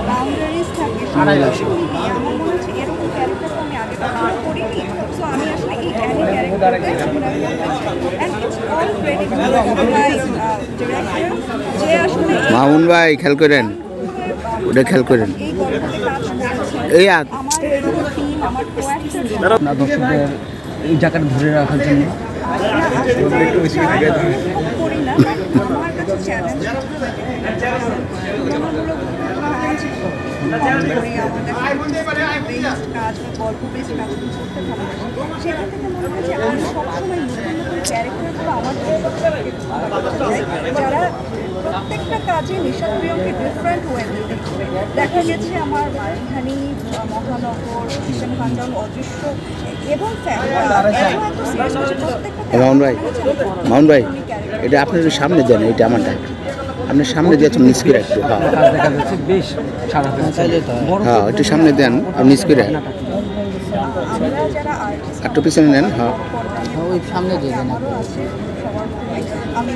Boundaries থাকে আমার মনে হচ্ছে এরকম ক্যারেক্টার তো আমি আগে কখনো করিনি। সো আমি আসলে এই ক্যারেক্টারটা যে আসলে মামুন ভাই খেয়াল করেন, ওটা খেয়াল করেন। এই গল্পতে কাজ করছে এই আমার থিম আমার কোয়াক্টার দর্শকদের এই জায়গাটা ধরে রাখার জন্য করি না, আমার কাছে চ্যালেঞ্জ কাজ বা গল্প বেশ কাজ করতে ভালোবাসি। সেখান থেকে মনে হচ্ছে আমি সবসময় নতুন নতুন ক্যারেক্টারগুলো আমার যারা প্রত্যেকটা কাজে নিশাদ প্রিয়মকে ডিফারেন্ট ওয়েতে দেখবে। দেখা গেছে আমার মাঝখানি মহানগর, কিষেন খান্ডন, অদৃশ্য এবং মামুন ভাই এটা আপনার একটু সামনে দেন, এটা আমারটা আপনার সামনে দিয়েছেন নিচ করে একটু। দেখা যাচ্ছে বেশ সারা হ্যাঁ একটু সামনে দেন আর নিচ করে একটু পিছনে নেন। হ্যাঁ ওই সামনে দিয়ে দেন। আমি